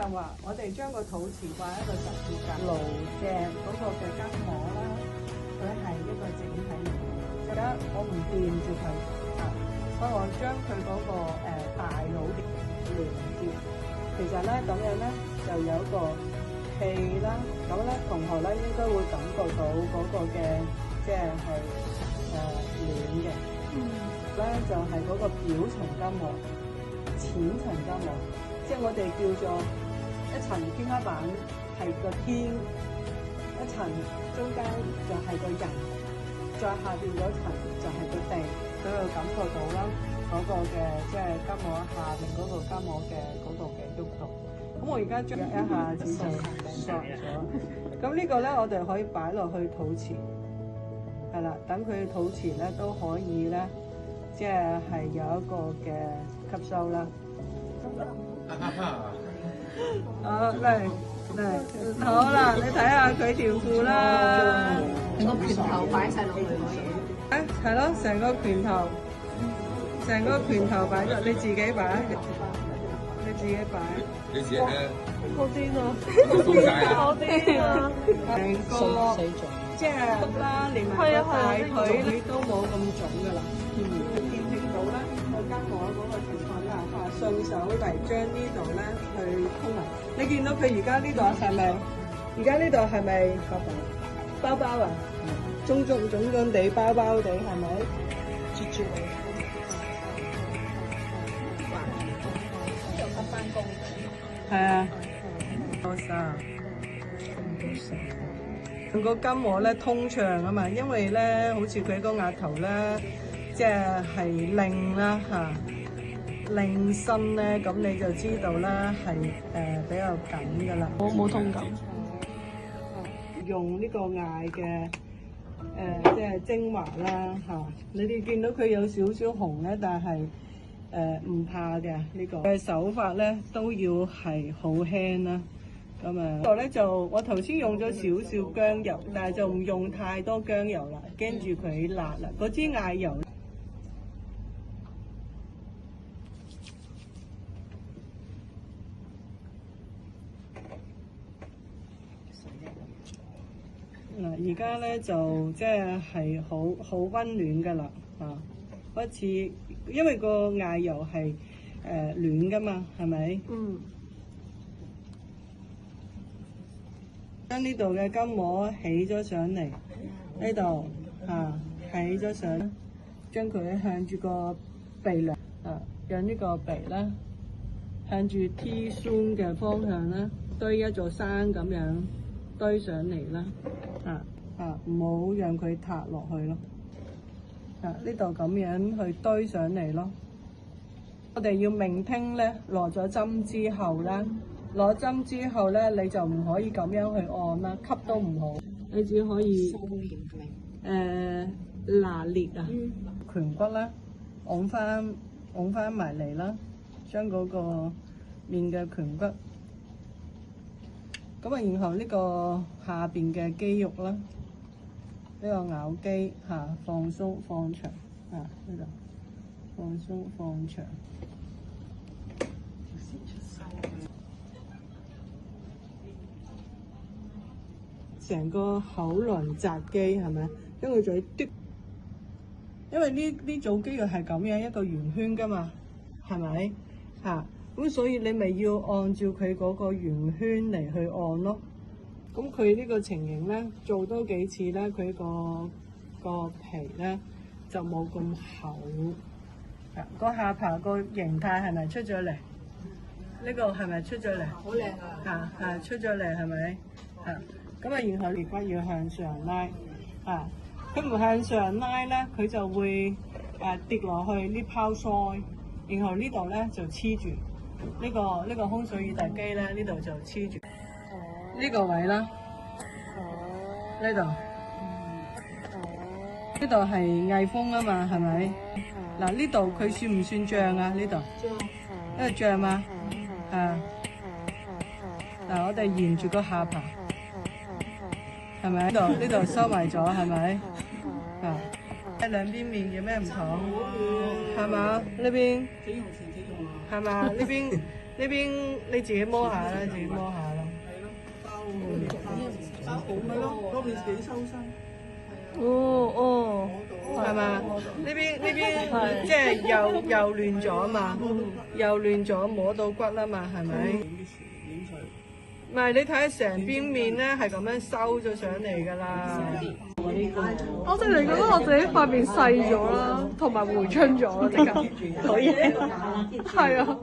係話，我哋將個肚臍掛一個十字架，顱嘅嗰個嘅筋膜啦，佢係一個整體嚟嘅。而家我唔掂住佢啊，所以我將佢嗰個大腦連接。其實咧咁樣咧就有一個氣啦，咁咧同學咧應該會感覺到嗰個嘅即係暖嘅。咧就係嗰個表層筋膜、淺層筋膜，即係我哋叫做一層天花板係個天，一層中間就係個人，再下邊嗰層就係個地，佢就感覺到啦嗰個嘅即係筋膜下邊嗰個筋膜嘅嗰個嘅喐動。咁我而家將一下子就縮咗，咁呢個咧我哋可以擺落去肚臍，係啦，等佢肚臍咧都可以咧。即係有一個嘅吸收啦。嚟，好啦，你睇下佢條褲啦。個拳頭擺晒落去可以。係咯，成個拳頭，成個拳頭擺咗，你自己擺，你自己擺。你自己咧？好癲啊！鬆晒啊！好癲啊！成個即係啦，連埋個大腿你都冇咁腫㗎啦。到咧個筋膜嗰個情況啦嚇，順手嚟將呢度咧去通嚟。你見到佢而家呢度係咪？而家呢度係咪包包啊？腫地包包地係咪？絕絕地。就得翻工。係啊。多生。佢個筋膜咧通暢啊嘛，因為咧好似佢個額頭咧。即係擰啦嚇，擰身咧，咁你就知道啦，係比較緊噶啦。我冇痛感。用呢個艾嘅即係精華啦嚇，你哋見到佢有少少紅咧，但係唔怕嘅呢個嘅手法咧都要係好輕啦。咁呢度咧就我頭先用咗少少薑油，但係就唔用太多薑油啦，驚住佢辣啦。嗰支艾油。嗱，而家咧就即係好溫暖噶啦，好似因為個艾油係暖噶嘛，係咪？嗯。將呢度嘅筋膜起咗上嚟，呢度起咗上，將佢向住個鼻梁讓呢個鼻咧向住 T 酸嘅方向咧堆一座山咁樣。堆上嚟啦，唔好讓佢塌落去咯。呢度咁樣去堆上嚟咯。我哋要明聽咧，落咗針之後咧，攞針之後咧，你就唔可以咁樣去按啦，吸都唔好。你只可以拿捏啊，拳骨啦，拱翻埋嚟啦，將嗰個面嘅拳骨。咁啊，然後呢個下邊嘅肌肉啦，呢個咬肌放鬆放長呢度放鬆放長，成個口輪匝肌係咪？跟住嘴嘟，因為呢組肌肉係咁樣一個圓圈㗎嘛，係咪咁所以你咪要按照佢嗰個圓圈嚟去按咯。咁佢呢個情形咧，做多幾次咧，佢個皮咧就冇咁厚。個下巴個形態係咪出咗嚟？呢個係咪出咗嚟？好靚啊！出咗嚟係咪？咁然後肋骨要向上拉。佢唔向上拉咧，佢就會跌落去呢泡腮，然後呢度咧就黐住。呢個胸水乳突肌咧，呢度就黐住呢個位啦。呢度係翳風啊嘛，係咪？嗱，呢度佢算唔算脹啊？呢度呢個脹嗎？嗱，我哋沿住個下巴，係咪？呢度收埋咗，係咪？兩邊面有咩唔同？係嘛？呢邊係嘛？呢邊呢邊你自己摸下啦，自己摸下啦。包好咪咯，嗰邊幾修身。哦，係嘛？呢邊即係又亂咗嘛，又亂咗摸到骨啦嘛，係咪？唔係你睇下成邊面咧係咁樣收咗上嚟㗎啦。我即係你覺得我自己塊面細咗啦，同埋回春咗啦，即刻可以。係啊。